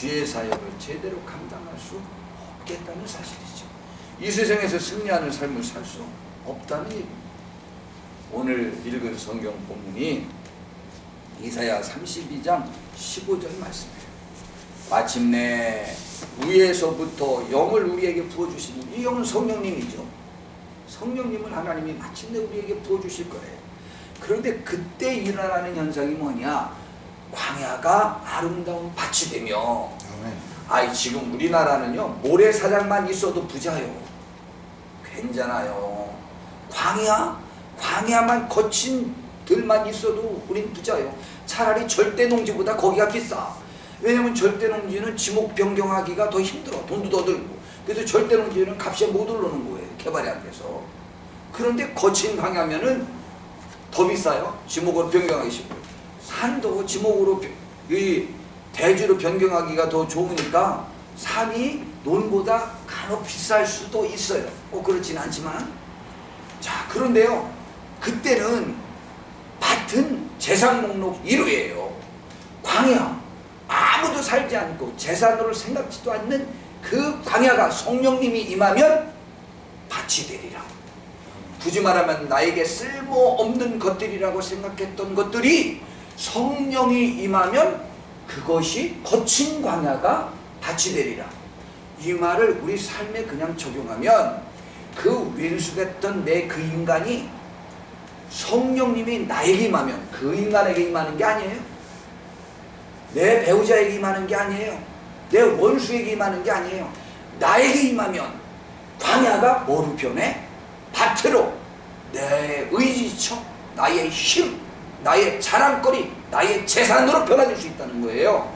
주의 사역을 제대로 감당할 수 없겠다는 사실이죠. 이 세상에서 승리하는 삶을 살 수 없다는 얘기입니다. 오늘 읽은 성경 본문이 이사야 32장 15절 말씀이에요. 마침내 위에서부터 영을 우리에게 부어주시는, 이 영은 성령님이죠. 성령님은 하나님이 마침내 우리에게 부어주실 거예요. 그런데 그때 일어나는 현상이 뭐냐? 광야가 아름다운 밭이 되며, 아이 지금 우리나라는요 모래사장만 있어도 부자요. 괜찮아요. 광야만 거친 들만 있어도 우린 부자요. 차라리 절대농지보다 거기가 비싸. 왜냐면 절대농지는 지목 변경하기가 더 힘들어. 돈도 더 들고. 그래서 절대농지는 값이 못 오르는 거예요. 개발이 안 돼서. 그런데 거친 광야면은 더 비싸요. 지목으로 변경하기 쉽고. 산도 지목으로 대주로 변경하기가 더 좋으니까 산이 논보다 간혹 비쌀 수도 있어요. 꼭 그렇진 않지만. 자, 그런데요 그때는 밭은 재산 목록 1호예요. 광야, 아무도 살지 않고 재산으로 생각지도 않는 그 광야가 성령님이 임하면 밭이 되리라. 굳이 말하면 나에게 쓸모없는 것들이라고 생각했던 것들이 성령이 임하면 그것이 거친 광야가 밭이 되리라. 이 말을 우리 삶에 그냥 적용하면 그 왼수됐던 내 그 인간이 성령님이 나에게 임하면 그 인간에게 임하는 게 아니에요. 내 배우자에게 임하는 게 아니에요. 내 원수에게 임하는 게 아니에요. 나에게 임하면 광야가 뭐로 변해? 밭으로. 내 의지처, 나의 힘, 나의 자랑거리, 나의 재산으로 변화될 수 있다는 거예요.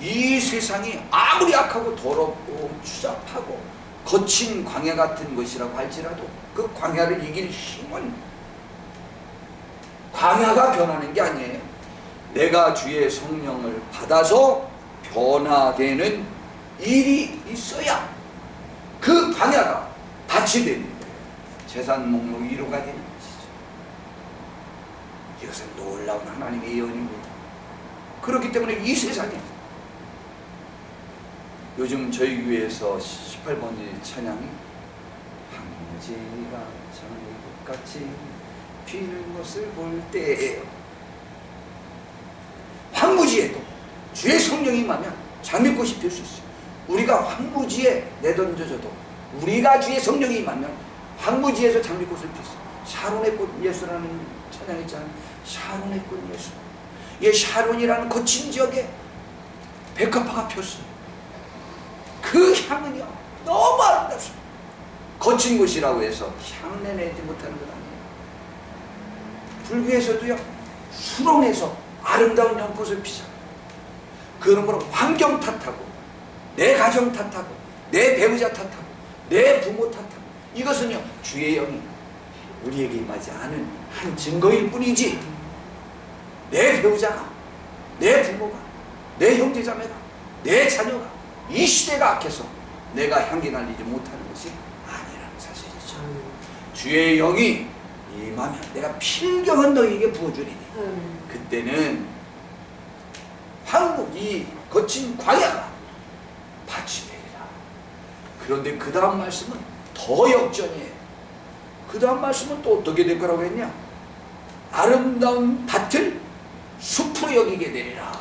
이 세상이 아무리 악하고 더럽고 추잡하고 거친 광야 같은 것이라고 할지라도 그 광야를 이길 힘은 광야가 변하는 게 아니에요. 내가 주의 성령을 받아서 변화되는 일이 있어야 그 광야가 밭이 되는 거예요. 재산 목록 1호가 되는 것이죠. 이것은 놀라운 하나님의 예언입니다. 그렇기 때문에 이 세상에 요즘 저희 교회에서 18번지 찬양이 황무지가 장미꽃같이 피는 것을 볼 때예요. 황무지에도 주의 성령이 임하면 장미꽃이 필 수 있어요. 우리가 황무지에 내던져져도 우리가 주의 성령이 임하면 황무지에서 장미꽃을 피웠어요. 샤론의 꽃 예수라는 찬양 있잖아요. 샤론의 꽃 예수. 이 샤론이라는 거친 지역에 백합화가 폈어요. 그 향은요 너무 아름답습니다. 거친 곳이라고 해서 향내 내지 못하는 것 아니에요. 불교에서도요 수롱에서 아름다운 연꽃을 피잖아요. 그러므로 환경 탓하고 내 가정 탓하고 내 배우자 탓하고 내 부모 탓하고 이것은요 주의 영이 우리에게 임하지 않은 한 증거일 뿐이지, 내 배우자가, 내 부모가, 내 형제자매가, 내 자녀가 이 시대가 악해서 내가 향기 날리지 못하는 것이 아니라는 사실이죠. 주의 영이 임하면 내가 필경은 너희에게 부어주리니 그때는 이 거친 광야가 밭이 되리라. 그런데 그 다음 말씀은 더 역전이에요. 그 다음 말씀은 또 어떻게 될 거라고 했냐? 아름다운 밭을 숲으로 여기게 되리라.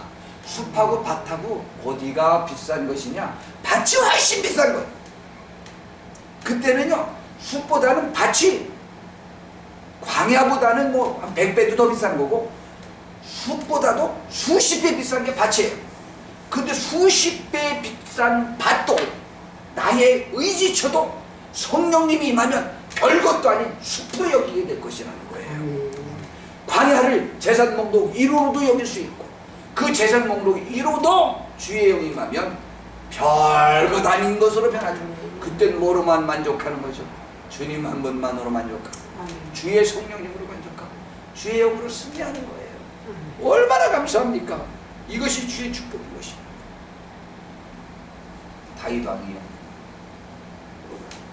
숲하고 밭하고 어디가 비싼 것이냐? 밭이 훨씬 비싼 거예요. 그때는요 숲보다는 밭이 광야보다는 뭐 한 100배도 더 비싼 거고 숲보다도 수십 배 비싼 게 밭이에요. 근데 수십 배 비싼 밭도 나의 의지처도 성령님이 임하면 별것도 아닌 숲으로 여기게 될 것이라는 거예요. 광야를 재산 목록 1호로도 여길 수 있고 그 재산 목록 1호도 주의 영이 임하면 별것 아닌 것으로 변하죠. 그땐 뭐로만 만족하는 거죠? 주님 한 분만으로 만족하고 주의 성령님으로 만족하고 주의 영으로 승리하는 거예요. 얼마나 감사합니까? 이것이 주의 축복인 것입니다. 다윗 왕이요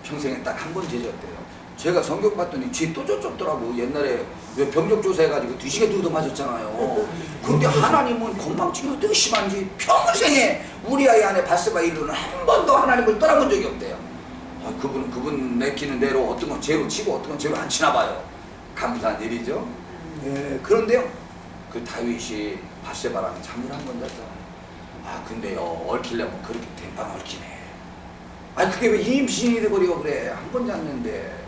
평생에 딱 한 번 제졌대요. 제가 성경 봤더니 뒤에 또 쫓더라고. 옛날에 왜 병력 조사해가지고 뒤시게 두도 맞았잖아요. 근데 하나님은 건망증이 어떻게 심한지 평생에 우리 아이 안에 바스바 일로는 한 번도 하나님을 떠나본 적이 없대요. 아, 그분 내키는 대로 어떤 건 죄로 치고 어떤 건 죄로 안 치나 봐요. 감사한 일이죠. 예, 그런데요, 그 다윗이 바세바랑 잠을 한 번 잤잖아요. 아, 근데요, 얽히려면 그렇게 댕방 얽히네. 아니, 그게 왜 임신이 돼버려 그래. 한 번 잤는데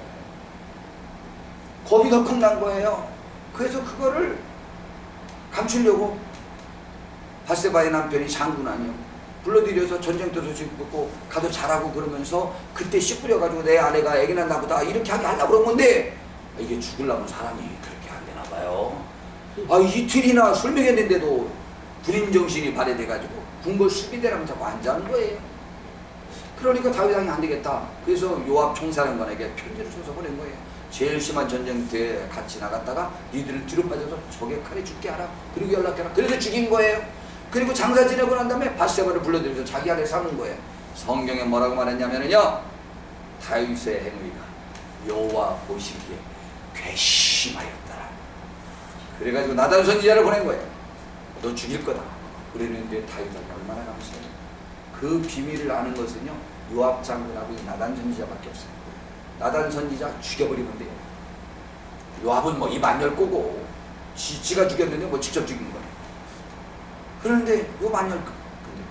겁이 덜컥 난 거예요. 그래서 그거를 감추려고 바세바의 남편이 장군 아니요, 불러들여서 전쟁터 소식 듣고 가도 잘하고 그러면서 그때 씨 뿌려가지고 내 아내가 애기 낳나 보다 이렇게 하려고 그런 건데, 이게 죽으려면 사람이 그렇게 안 되나 봐요. 아, 이틀이나 술 먹였는데도 군인정신이 발휘돼가지고 궁궐 수비대랑 자꾸 안 자는 거예요. 그러니까 다윗 왕이 안 되겠다. 그래서 요압 총사령관에게 편지를 써서 보낸 거예요. 제일 심한 전쟁터에 같이 나갔다가 니들은 뒤로 빠져서 적의 칼에 죽게 하라. 그리고 연락해라. 그래서 죽인 거예요. 그리고 장사 지내고 난 다음에 바세바를 불러들여서 자기 아래 삼은 거예요. 성경에 뭐라고 말했냐면요, 다윗의 행위가 여호와 보시기에 괘씸하였다. 그래가지고 나단 선지자를 보낸 거예요. 너 죽일 거다. 그랬는데 다윗은 얼마나 감사해요. 그 비밀을 아는 것은요, 요압 장군하고 이 나단 선지자밖에 없어요. 나단 선지자 죽여버리면 돼요. 요압은 뭐 입 안 열 거고 지가 죽였는데 뭐 직접 죽인 거예요. 그런데 요압 안 열 거. 근데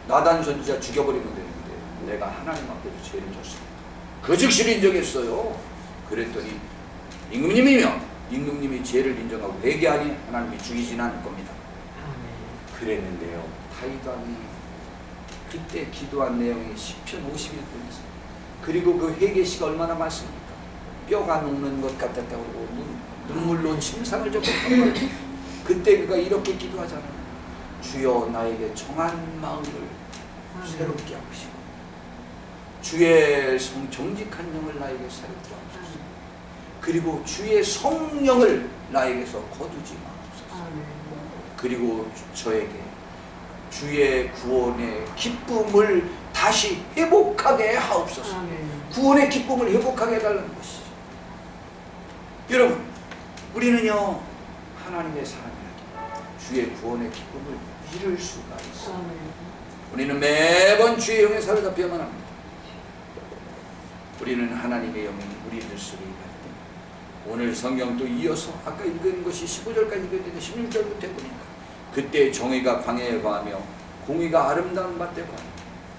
나단 선지자 죽여버리면 되는데 내가 하나님 앞에서 죄를 졌습니다. 그 즉시를 인정했어요. 그랬더니 임금님이 죄를 인정하고 회개하니 하나님이 죽이진 않을 겁니다. 그랬는데요, 다윗 왕이 그때 기도한 내용이 시편 51편이었어요. 그리고 그 회개시가 얼마나 많습니까? 뼈가 녹는 것 같았다고 그러고 눈물로 침상을 접었다고. 그때 그가 이렇게 기도하잖아요. 주여 나에게 정한 마음을 새롭게 하시고 주의 정직한 영을 나에게 새롭게 하옵소서. 그리고 주의 성령을 나에게서 거두지 마옵소서. 그리고 저에게 주의 구원의 기쁨을 다시 회복하게 하옵소서. 구원의 기쁨을 회복하게 해달라는 것이죠. 여러분, 우리는요, 하나님의 사람이라기 주의 구원의 기쁨을 잃을 수가 있어요. 우리는 매번 주의 영에 사로잡혀야만 합니다. 우리는 하나님의 영이 우리들 속에 있다. 오늘 성경도 이어서 아까 읽은 것이 15절까지 읽었는데 16절부터 해보니까 그때 정의가 광야에 거하며 공의가 아름다운 밭에 거하며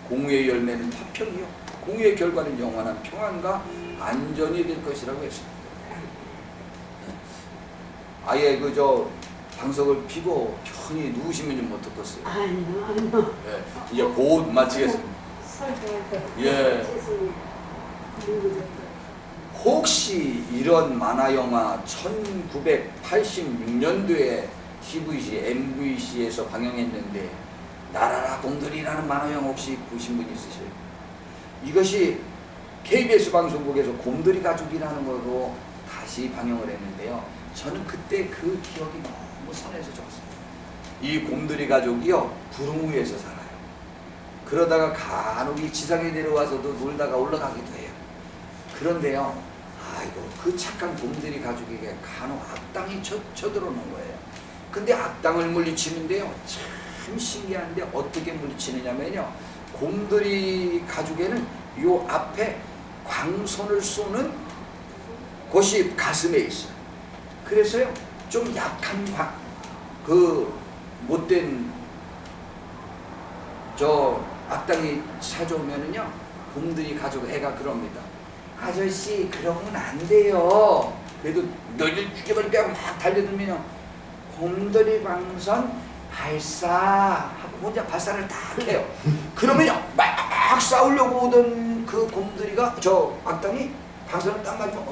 공의의 열매는 화평이요 공의의 결과는 영원한 평안과 안전이 될 것이라고 했습니다. 아예 그저 방석을 피고 편히 누우시면 좀 어떻겠어요? 아니요. 예, 이제 곧 마치겠습니다. 예. 혹시 이런 만화영화 1986년도에 TVC, MVC에서 방영했는데 나라라 곰돌이라는 만화영화 혹시 보신 분 있으세요? 이것이 KBS 방송국에서 곰돌이 가족이라는 거로 다시 방영을 했는데요. 저는 그때 그 기억이 너무 선해서 좋았습니다. 이 곰돌이 가족이요, 부릉우에서 살아요. 그러다가 간혹 이 지상에 내려와서도 놀다가 올라가기도 해요. 그런데요, 아이고 그 착한 곰돌이 가족에게 간혹 악당이 쳐들어오는 거예요. 근데 악당을 물리치는데요, 참 신기한데 어떻게 물리치느냐면요, 곰돌이 가족에는 요 앞에 광선을 쏘는 곳이 가슴에 있어요. 그래서요, 좀 약한 그 못된 저 악당이 찾아오면은요, 곰돌이 가족 애가 그럽니다. 아저씨 그러면 안 돼요. 그래도 너희들 죽여버릴까 막 달려들면요, 곰돌이 광선 발사 하고 혼자 발사를 딱 해요. 그러면요, 막 싸우려고 오던 그 곰돌이가 저 악당이 광선을 딱 맞으면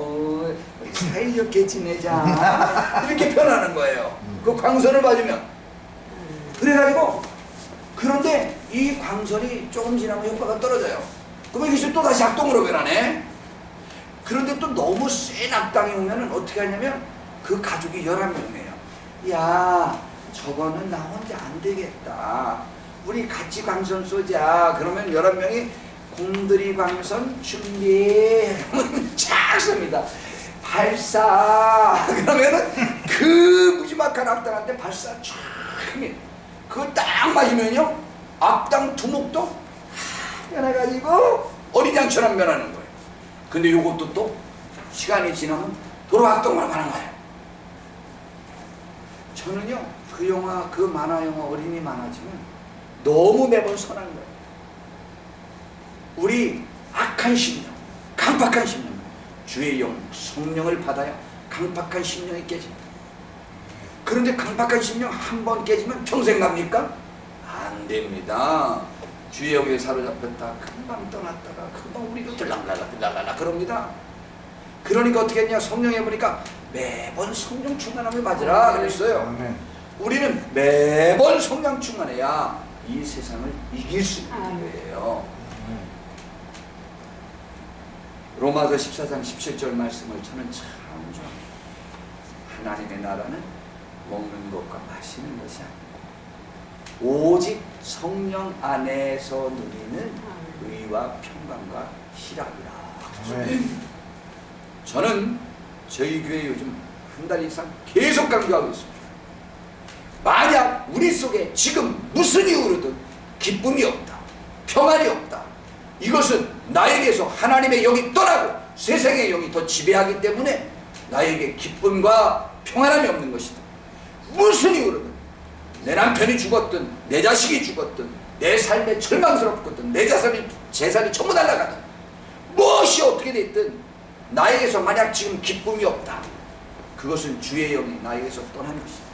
우리 사이좋게 지내자 이렇게 표현하는 거예요. 그 광선을 맞으면. 그래가지고, 그런데 이 광선이 조금 지나면 효과가 떨어져요. 그러면 이것이 또 다시 악동으로 변하네. 그런데 또 너무 센 악당이 오면은 어떻게 하냐면 그 가족이 11명이에요. 야, 저거는 나 혼자 안 되겠다. 우리 같이 광선 쏘자. 그러면 11명이 곰돌이 광선 준비. 착 씁니다. 발사. 그러면은 그 무지막한 악당한테 발사 쫙 합니다. 그걸 딱 맞으면요, 악당 두목도 변해가지고 어린양처럼 변하는 거예요. 근데 요것도 또 시간이 지나면 도로 악당으로 가는 거예요. 저는요, 그 영화, 그 만화 영화, 어린이 만화지만 너무 매번 선한 거예요. 우리 악한 심령, 강팍한 심령, 주의 영, 성령을 받아야 강팍한 심령이 깨집니다. 그런데 강팍한 심령 한 번 깨지면 평생 갑니까? 안 됩니다. 주의 영에 사로잡혔다 금방 떠났다가 금방 우리도 들락날락 그럽니다. 그러니까 어떻게 했냐, 성령에 보니까 매번 성령 충만함을 맞으라 그랬어요. 우리는 매번 성령 충만해야 이 세상을 이길 수 있는 거예요. 로마서 14장 17절 말씀을 저는 참 좋아합니다. 하나님의 나라는 먹는 것과 마시는 것이 아니고 오직 성령 안에서 누리는 의와 평강과 희락이라. 저는 저희 교회 요즘 한 달 이상 계속 강조하고 있습니다. 만약 우리 속에 지금 무슨 이유로든 기쁨이 없다, 평안이 없다, 이것은 나에게서 하나님의 영이 떠나고 세상의 영이 더 지배하기 때문에 나에게 기쁨과 평안함이 없는 것이다. 무슨 이유로든 내 남편이 죽었든 내 자식이 죽었든 내 삶에 절망스럽거든 내 재산이 전부 날아가든 무엇이 어떻게 됐든 나에게서 만약 지금 기쁨이 없다, 그것은 주의 영이 나에게서 떠난 것이다.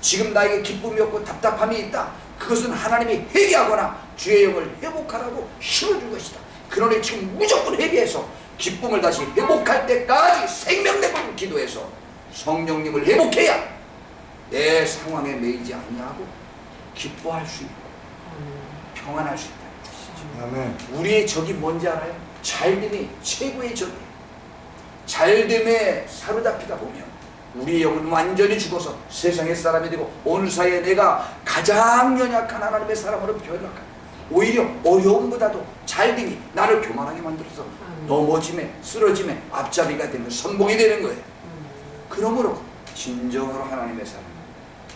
지금 나에게 기쁨이 없고 답답함이 있다, 그것은 하나님이 회개하거나 주의 영을 회복하라고 심어준 것이다. 그러니 지금 무조건 회개해서 기쁨을 다시 회복할 때까지 생명내고 기도해서 성령님을 회복해야 내 상황에 매이지 아니하고 기뻐할 수 있고 평안할 수 있다는 것이죠. 우리의 적이 뭔지 알아요? 잘됨이 최고의 적이에요. 잘됨에 사로잡히다 보면 우리의 영은 완전히 죽어서 세상의 사람이 되고 오늘 사이에 내가 가장 연약한 하나님의 사람으로 변화합니다. 오히려 어려움보다도 잘됨이 나를 교만하게 만들어서 넘어짐에 쓰러짐에 앞잡이가 되는 선봉이 되는 거예요. 그러므로 진정으로 하나님의 사람,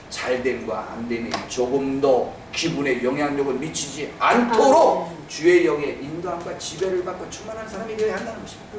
잘됨과 안됨이 조금 더 기분에 영향력을 미치지 않도록 주의 영의 인도함과 지배를 받고 충만한 사람이 되어야 한다는 것입니다.